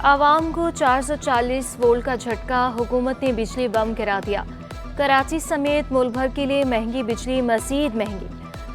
आवाम को 440 वोल्ट का झटका, हुकूमत ने बिजली बम गिरा दिया। कराची समेत मुल्क भर के लिए महंगी बिजली मजीद महंगी।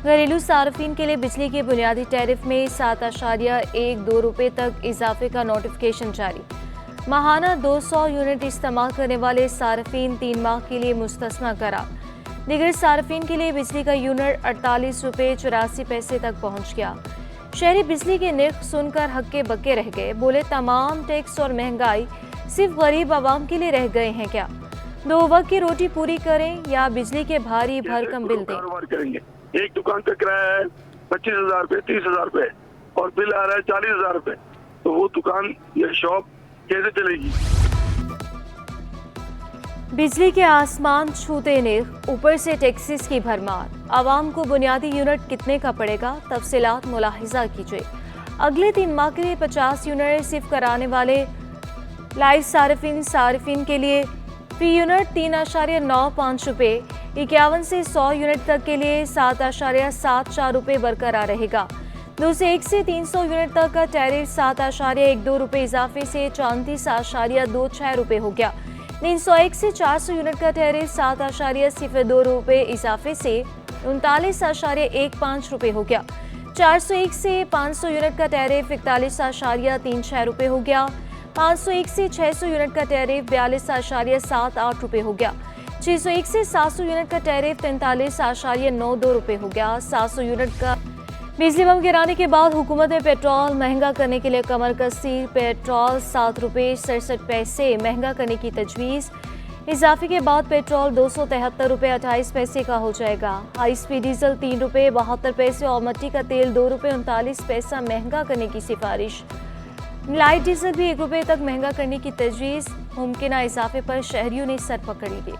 घरेलू सार्फिन के लिए बिजली के बुनियादी टैरिफ में 7.12 रुपये तक इजाफे का नोटिफिकेशन जारी। माहाना 200 यूनिट इस्तेमाल करने वाले सार्फिन 3 माह के लिए मुस्तस्ना करार। दीगर सार्फिन के लिए बिजली का यूनिट 48 रुपये 84 पैसे तक पहुँच गया। शहरी बिजली के निर्ख सुनकर हक्के बक्के रह गए। बोले तमाम टैक्स और महंगाई सिर्फ गरीब आवाम के लिए रह गए हैं क्या? 2 वक्त की रोटी पूरी करें या बिजली के भारी भरकम बिल दें? करेंगे। एक दुकान का किराया है 25,000 रुपये, 30,000 रुपये और बिल आ रहा है 40,000 रुपये, तो वो दुकान या शॉप कैसे चलेगी? बिजली के आसमान छूते निर्ख, ऊपर से टैक्सेस की भरमार। आवाम को बुनियादी यूनिट कितने का पड़ेगा? तफसीलात मुलाहिजा कीजिए। अगले 3 माह के लिए 50 यूनिट सिर्फ कराने वाले लाइव सार्फिन के लिए फी यूनिट 3.95 रुपये, 51 से 100 यूनिट तक के लिए 7.74 रुपये बरकरार रहेगा। 2 से 1 से 300 यूनिट तक का टैरिफ 7.12 रुपये इजाफे से 34.26 रुपये हो गया। 301 से 400 यूनिट का टैरिफ 7.02 रुपये इजाफे से 39.15 रुपये हो गया। 401 से 500 यूनिट का टैरिफ 41.36 रुपये हो गया। 501 से 600 यूनिट का टैरिफ 42.78 रुपये हो गया। 601 से 700 यूनिट का टैरिफ 43.92 रुपये हो गया। 700 यूनिट का बिजली बम गिराने के बाद हुकूमत ने पेट्रोल महंगा करने के लिए कमर कसी। पेट्रोल 7 रुपये 67 पैसे महंगा करने की तजवीज़। इजाफे के बाद पेट्रोल 273 रुपये 28 पैसे का हो जाएगा। हाई स्पीड डीजल 3 रुपये 72 पैसे और मट्टी का तेल 2 रुपये 39 पैसा महंगा करने की सिफारिश। लाइट डीजल भी 1 रुपये तक महंगा करने की तजवीज़। मुमकिन इजाफे पर शहरियों ने सर पकड़ी ली।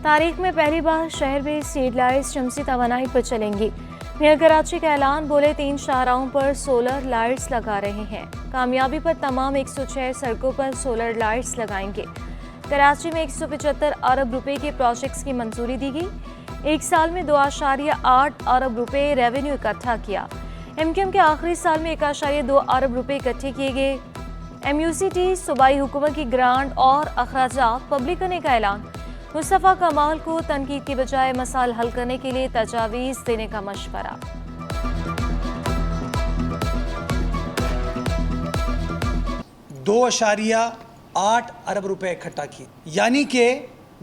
तारीख में पहली बार शहर में स्ट्रीट लाइट्स शमसी तवानाई पर चलेंगी। मेयर कराची का ऐलान। बोले 3 शाहराहों पर सोलर लाइट्स लगा रहे हैं। कामयाबी पर तमाम 106 सड़कों पर सोलर लाइट्स लगाएंगे। कराची में 175 अरब रुपए के प्रोजेक्ट्स की मंजूरी दी गई। 1 साल में 2.8 अरब रुपए रेवेन्यू इकट्ठा किया। MQM के आखिरी साल में 1.2 अरब रुपए इकट्ठे किए गए। MUCT सूबाई हुकूमत की ग्रांट और अखराजात पब्लिक करने का ऐलान। मुस्तफा कमाल को तनकीद के बजाय मसाइल हल करने के लिए तजावीज़ देने का मशवरा। $2.8 अरब रुपए इकट्ठा किए, यानी कि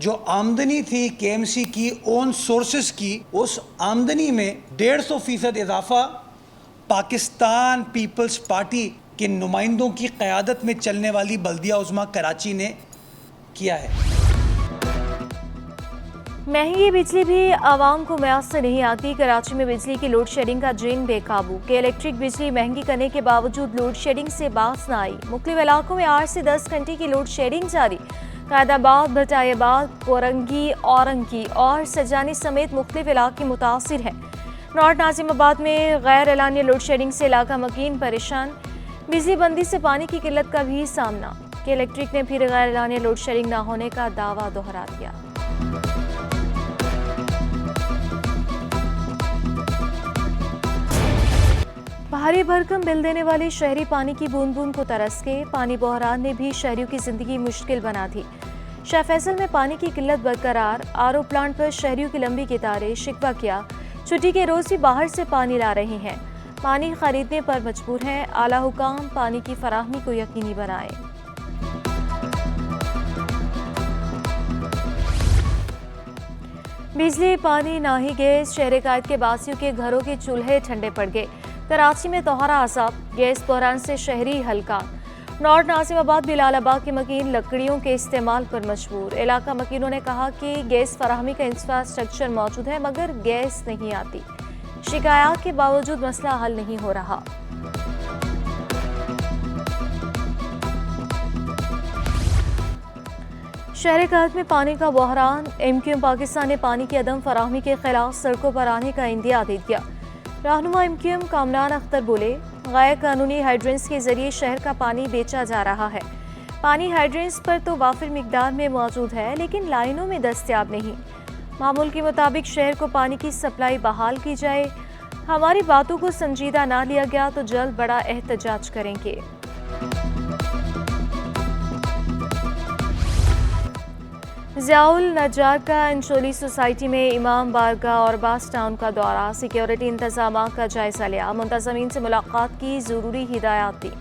जो आमदनी थी KMC की ओन सोर्सेस की, उस आमदनी में 150% इजाफा पाकिस्तान पीपल्स पार्टी के नुमाइंदों की क़यादत में चलने वाली बल्दिया उज़्मा कराची ने किया है। महंगी बिजली भी आवाम को मैसर नहीं आती। कराची में बिजली की लोड शेडिंग का जिन बेकाबू। के इलेक्ट्रिक बिजली महंगी करने के बावजूद लोड शेडिंग से बाज न आई। मुख्तलिफ इलाकों में 8 से 10 घंटे की लोड शेडिंग जारी। कायदाबाद, भटायाबाद, कोरंगी, औरंगी और सजानी समेत मुख्तलिफ इलाके मुतासिर हैं। नॉर्थ नाजिमाबाद में गैर एलानिया लोड शेडिंग से इलाका मकीन परेशान। बिजली बंदी से पानी की किल्लत का भी सामना। के इलेक्ट्रिक ने फिर गैर एलानिया लोड शेडिंग न होने का दावा दोहरा दिया। भारी भरकम बिल देने वाले शहरी पानी की बूंद बूंद को तरस के। पानी बहरान ने भी शहरियों की जिंदगी मुश्किल बना दी। शाह फैसल में पानी की किल्लत बरकरार। RO प्लांट पर शहरियों की लंबी कतारें। शिकवा किया, छुट्टी के रोज भी बाहर से पानी ला रहे हैं। पानी खरीदने पर मजबूर हैं। आला हुकाम पानी की फराहमी को यकीनी बनाएं। बिजली, पानी, ना ही गैस। शहर कायद के बासियों के घरों के चूल्हे ठंडे पड़ गए। कराची में तोहरा असाब। गैस बहरान से शहरी हल्का। नॉर्थ नाजिमाबाद, बिलालाबाद के मकीन लकड़ियों के इस्तेमाल पर मजबूर। इलाका मकीनों ने कहा कि गैस फराहमी का इंफ्रास्ट्रक्चर मौजूद है मगर गैस नहीं आती। शिकायत के बावजूद मसला हल नहीं हो रहा। शहर कायद में पानी का बहरान। MQM पाकिस्तान ने पानी की अदम फराहमी के खिलाफ सड़कों पर आने का इंदिया दे दिया। रहनुमा MQM कामरान अख्तर बोले गैर कानूनी हाइड्रेंस के जरिए शहर का पानी बेचा जा रहा है। पानी हाइड्रेंस पर तो वाफिर मिकदार में मौजूद है लेकिन लाइनों में दस्तयाब नहीं। मामूल के मुताबिक शहर को पानी की सप्लाई बहाल की जाए। हमारी बातों को संजीदा ना लिया गया तो जल्द बड़ा एहतजाज करेंगे। ज़ियाउल नज्जार का अंचोली सोसाइटी में इमाम बारगाह और बास टाउन का दौरा, सिक्योरिटी इंतजाम का जायजा लिया, मुंतज़मीन से मुलाकात की, ज़रूरी हिदायत दी,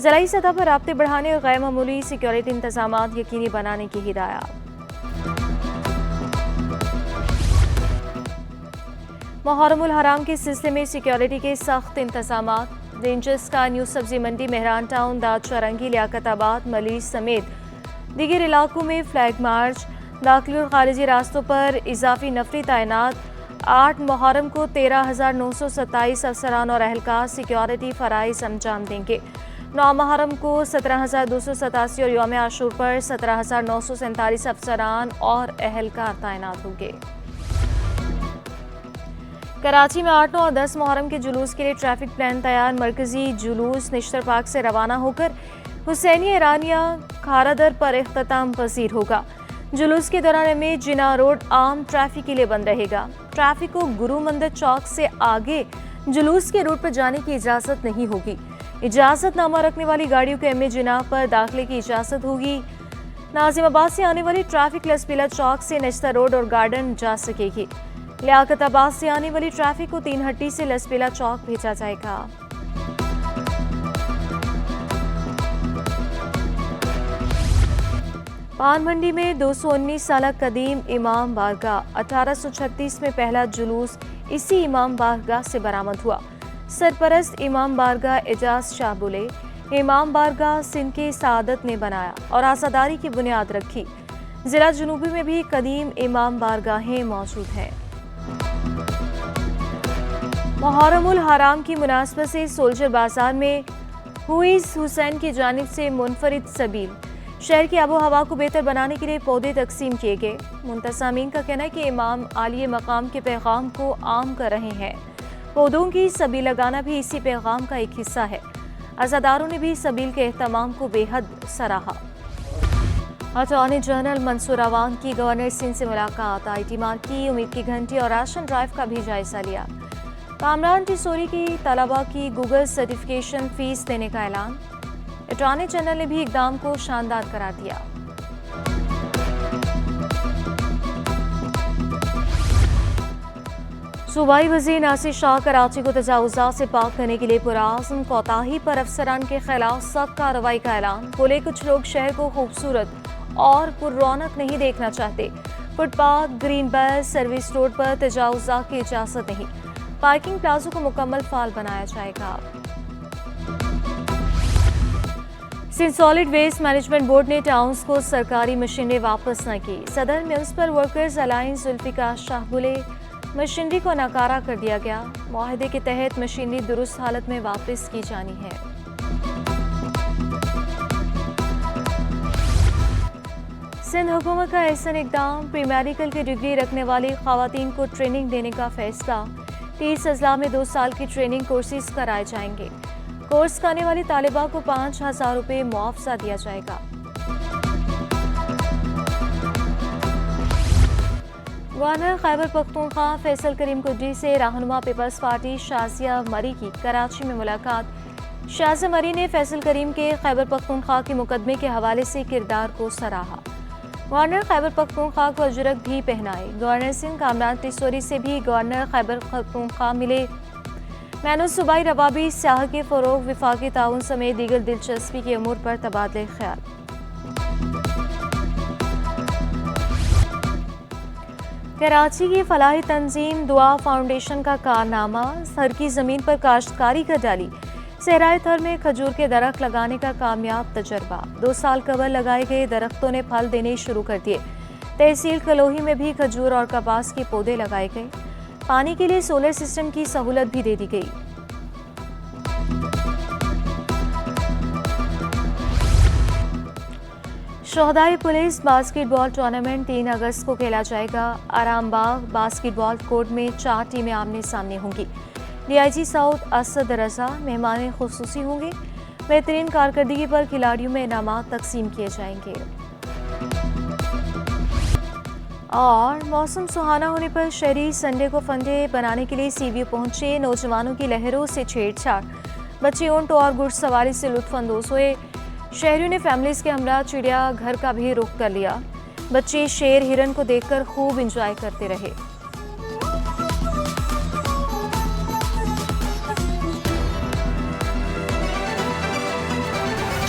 ज़िलाई सतह पर राब्ते बढ़ाने और गैर मामूली सिक्योरिटी इंतजाम यकीनी बनाने की हिदायत। मुहर्रमुल हराम के सिलसिले में सिक्योरिटी के सख्त इंतजाम, रेंजर्स का न्यू सब्जी मंडी, मेहरान टाउन, दादचरंगी, लियाकताबाद, मलीज समेत दीगर इलाकों में फ्लैग मार्च, दाखिली और खारिजी रास्तों पर इजाफी नफरी तैनात। 8 मुहर्रम को 13,927 अफसरान और अहलकार सिक्योरिटी फराइज अंजाम देंगे। 9 मुहर्रम को 17,287 और यौम आशूर पर 17,947 अफसरान और अहलकार तैनात होंगे। कराची में 8, 9 और 10 मुहर्रम के जुलूस के लिए ट्रैफिक प्लान तैयार। मरकजी जुलूस निश्तर पार्क से रवाना होकर हुसैनी ईरानिया खारादर पर इख्तिताम पसीर होगा। जुलूस के दौरान में जिना रोड आम ट्रैफिक के लिए बंद रहेगा। ट्रैफिक को गुरु मंदिर चौक से आगे जुलूस के रूट पर जाने की इजाज़त नहीं होगी। इजाज़तनामा रखने वाली गाड़ियों को एम जिना पर दाखिले की इजाज़त होगी। नाजिमाबाद से आने वाली ट्रैफिक लसपीला चौक से नश्ता रोड और गार्डन जा सकेगी। लियाकताबाद से आने वाली ट्रैफिक को 3 हट्टी से लसपीला चौक भेजा जाएगा। पान मंडी में 219 साल कदीम इमाम बारगाह, 1836 में पहला जुलूस इसी इमाम बारगाह से बरामद हुआ। सरपरस्त इमाम बारगाह एजाज शाह बोले, इमाम बारगाह सिंध के सादत ने बनाया और आज़ादारी की बुनियाद रखी। जिला जुनूबी में भी कदीम इमाम बारगाहें मौजूद हैं। मुहर्रमुल हराम की मुनासबत से सोल्जर बाजार में हुईस हुसैन की जानिब से मुनफरिद सबील, शहर की आबो हवा को बेहतर बनाने के लिए पौधे तकसीम किए गए। मुंतज़मीन का कहना है कि इमाम आलिए मकाम के पैगाम को आम कर रहे हैं। पौधों की सबील लगाना भी इसी पैगाम का एक हिस्सा है। अज़ादारों ने भी सबील के एहतमाम को बेहद सराहा। अटॉर्नी जनरल मंसूर अवान की गवर्नर सिंध से मुलाकात, IT मार्क की, उम्मीद की घंटी और राशन ड्राइव का भी जायजा लिया। कामरान टिसोरी की तलबा की गूगल सर्टिफिकेशन फीस देने का ऐलान। अटॉर्नी जनरल ने भी इकदाम को शानदार करार दिया। सूबाई वज़ीर नासिर शाह कराची को तजावुज़ात से पाक करने के लिए पुरआज़्म कोताही पर अफसरान के खिलाफ सख्त कार्रवाई का ऐलान। बोले, कुछ लोग शहर को खूबसूरत और पुररौनक नहीं देखना चाहते। Footpath, green belt, service road पर तजावुज़ात की इजाज़त नहीं। पार्किंग प्लाजों को मुकम्मल फाल बनाया जाएगा। Sindh solid waste management board ने टाउन्स को सरकारी मशीनरी वापस न की। सदर municipal workers alliance Zulfiqar Shah बोले, मशीनरी को नकारा कर दिया गया। मुआहदे के तहत मशीनरी दुरुस्त हालत में वापस की जानी है। सिंध हुकूमत का ऐसा इकदाम, प्री मेडिकल की डिग्री रखने वाली खवातीन को ट्रेनिंग देने का फैसला। 30 अजला में 2 साल की ट्रेनिंग कोर्सेज कराए जाएंगे। कोर्स करने वाली तालिबा को 5,000 रुपये मुआवजा दिया जाएगा। गवर्नर खैबर पख्तूनख्वा फैसल करीम कुर्जी से रहनुमा पीपल्स पार्टी शाजिया मरी की कराची में मुलाकात। शाजिया मरी ने फैसल करीम के खैबर पख्तूनख्वा के मुकदमे के हवाले से किरदार को सराहा। गवर्नर खैबर पख्तूनख्वा को अजरक भी पहनाए। गवर्नर सिंध कामरान टिसोरी से भी गवर्नर खैबर पख्तूनख्वा मिले। मैनो सूबाई रवाबी स्याह के फ़रोग़, विफाकी ताउन समेत दीगर दिलचस्पी के अमूर पर तबादले ख्याल। कराची की फलाही तंजीम दुआ फाउंडेशन का कारनामा, सर की ज़मीन पर काश्तकारी कर डाली। सहराए थर में खजूर के दरख्त लगाने का कामयाब तजर्बा। 2 साल कबल लगाए गए दरख्तों ने फल देने शुरू कर दिए। तहसील कलोही में भी खजूर और कपास के पौधे लगाए गए। पानी के लिए सोलर सिस्टम की सहूलत भी दे दी गई। शोहदाई पुलिस बास्केटबॉल टूर्नामेंट 3 अगस्त को खेला जाएगा। आरामबाग बास्केटबॉल कोर्ट में 4 टीमें आमने सामने होंगी। DIG साउथ असद रजा मेहमान खुसूसी होंगे। बेहतरीन कारकर्दगी पर खिलाड़ियों में इनामात तकसीम किए जाएंगे। और मौसम सुहाना होने पर शहरी संडे को फंडे बनाने के लिए सी व्यू पहुंचे। नौजवानों की लहरों से छेड़छाड़, बच्चे ऊंट और घुड़सवारी से लुत्फानंदोज हुए। शहरियों ने फैमिलीज के हमरा चिड़िया घर का भी रुख कर लिया। बच्चे शेर हिरन को देखकर खूब एंजॉय करते रहे।